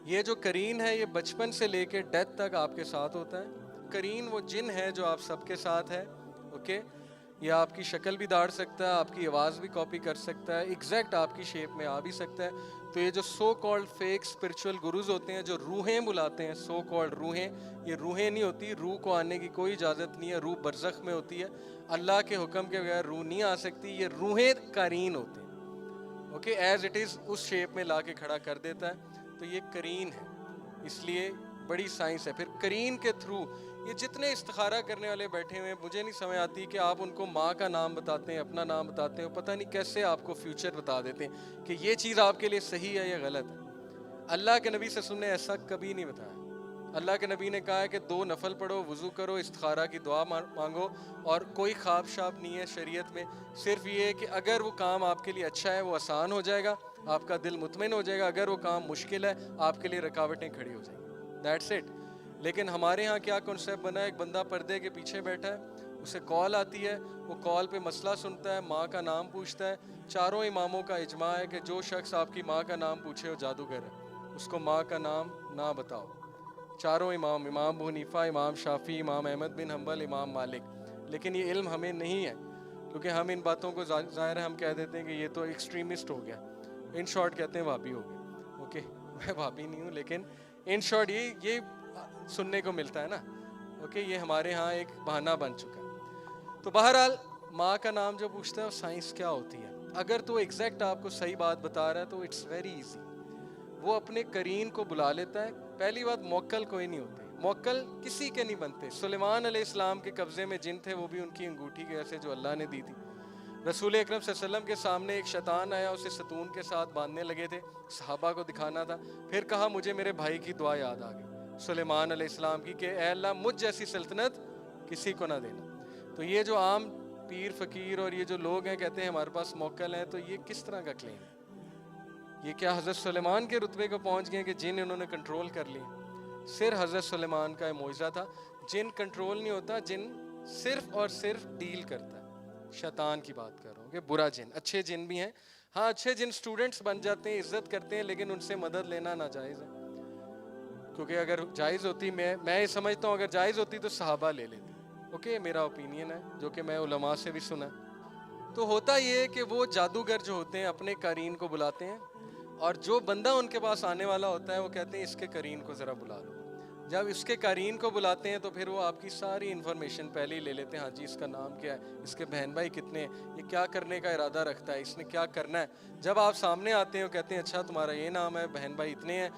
یہ جو کرین ہے یہ بچپن سے لے کے ڈیتھ تک آپ کے ساتھ ہوتا ہے. کرین وہ جن ہے جو آپ سب کے ساتھ ہے. اوکے, یہ آپ کی شکل بھی داڑ سکتا ہے, آپ کی آواز بھی کاپی کر سکتا ہے, ایگزیکٹ آپ کی شیپ میں آ بھی سکتا ہے. تو یہ جو so called fake spiritual gurus ہوتے ہیں جو روحیں بلاتے ہیں, سو کالڈ روحیں, یہ روحیں نہیں ہوتی, روح کو آنے کی کوئی اجازت نہیں ہے, روح برزخ میں ہوتی ہے, اللہ کے حکم کے بغیر روح نہیں آ سکتی, یہ روحیں قرین ہوتے ہیں. اوکے, ایز اٹ از اس شیپ میں لا کے کھڑا کر دیتا ہے. تو یہ کرین ہے, اس لیے بڑی سائنس ہے. پھر کرین کے تھرو یہ جتنے استخارہ کرنے والے بیٹھے ہوئے ہیں, مجھے نہیں سمجھ آتی کہ آپ ان کو ماں کا نام بتاتے ہیں, اپنا نام بتاتے ہیں, پتہ نہیں کیسے آپ کو فیوچر بتا دیتے ہیں کہ یہ چیز آپ کے لیے صحیح ہے یا غلط ہے. اللہ کے نبی صلی اللہ علیہ وسلم نے ایسا کبھی نہیں بتایا. اللہ کے نبی نے کہا ہے کہ 2 نفل پڑھو, وضو کرو, استخارہ کی دعا مانگو, اور کوئی خواب شاب نہیں ہے شریعت میں. صرف یہ ہے کہ اگر وہ کام آپ کے لیے اچھا ہے وہ آسان ہو جائے گا, آپ کا دل مطمئن ہو جائے گا, اگر وہ کام مشکل ہے آپ کے لیے رکاوٹیں کھڑی ہو جائیں گی. That's it. لیکن ہمارے ہاں کیا کنسیپٹ بنا ہے, ایک بندہ پردے کے پیچھے بیٹھا ہے, اسے کال آتی ہے, وہ کال پہ مسئلہ سنتا ہے, ماں کا نام پوچھتا ہے. چاروں اماموں کا اجماع ہے کہ جو شخص آپ کی ماں کا نام پوچھے وہ جادوگر ہے, اس کو ماں کا نام نہ بتاؤ. چاروں امام, امام ابو حنیفہ, امام شافعی, امام احمد بن حنبل, امام مالک. لیکن یہ علم ہمیں نہیں ہے, کیونکہ ہم ان باتوں کو ظاہر ہے ہم کہہ دیتے ہیں کہ یہ تو ایکسٹریمسٹ ہو گیا, ان شارٹ کہتے ہیں وہابی ہو گیا. اوکے, میں وہابی نہیں ہوں, لیکن ان شارٹ یہ سننے کو ملتا ہے نا. اوکے, یہ ہمارے ہاں ایک بہانہ بن چکا ہے. تو بہرحال ماں کا نام جو پوچھتا ہے وہ سائنس کیا ہوتی ہے, اگر تو ایگزیکٹ آپ کو صحیح بات بتا رہا ہے تو اٹس ویری ایزی. وہ اپنے کرین کو بلا لیتا ہے. پہلی بات, موکل کوئی نہیں ہوتے, موکل کسی کے نہیں بنتے. سلیمان علیہ السلام کے قبضے میں جن تھے وہ بھی ان کی انگوٹھی کے ایسے جو اللہ نے دی تھی. رسول اکرم صلی اللہ علیہ وسلم کے سامنے ایک شیطان آیا, اسے ستون کے ساتھ باندھنے لگے تھے, صحابہ کو دکھانا تھا. پھر کہا مجھے میرے بھائی کی دعا یاد آ گئی سلیمان علیہ السلام کی کہ اے اللہ مجھ جیسی سلطنت کسی کو نہ دینا. تو یہ جو عام پیر فقیر اور یہ جو لوگ ہیں کہتے ہیں ہمارے پاس موکل ہیں, تو یہ کس طرح کا کلیم ہے؟ یہ کیا حضرت سلیمان کے رتبے کو پہنچ گئے کہ جن انہوں نے کنٹرول کر لی؟ صرف حضرت سلیمان کا معجزہ تھا. جن کنٹرول نہیں ہوتا, جن صرف اور صرف ڈیل کرتا ہے. شیطان کی بات کر رہا ہوں کہ برا جن, اچھے جن بھی ہیں. ہاں, اچھے جن سٹوڈنٹس بن جاتے ہیں, عزت کرتے ہیں, لیکن ان سے مدد لینا ناجائز ہے. کیونکہ اگر جائز ہوتی, میں یہ سمجھتا ہوں اگر جائز ہوتی تو صحابہ لے لیتے. اوکے, میرا اوپینین ہے جو کہ میں علماء سے بھی سنا. تو ہوتا یہ ہے کہ وہ جادوگر جو ہوتے ہیں اپنے قرین کو بلاتے ہیں, اور جو بندہ ان کے پاس آنے والا ہوتا ہے وہ کہتے ہیں اس کے قرین کو ذرا بلا لو. جب اس کے قرین کو بلاتے ہیں تو پھر وہ آپ کی ساری انفارمیشن پہلے ہی لے لیتے ہیں. ہاں جی, اس کا نام کیا ہے, اس کے بہن بھائی کتنے ہیں, یہ کیا کرنے کا ارادہ رکھتا ہے, اس نے کیا کرنا ہے. جب آپ سامنے آتے ہیں وہ کہتے ہیں اچھا تمہارا یہ نام ہے, بہن بھائی اتنے ہیں,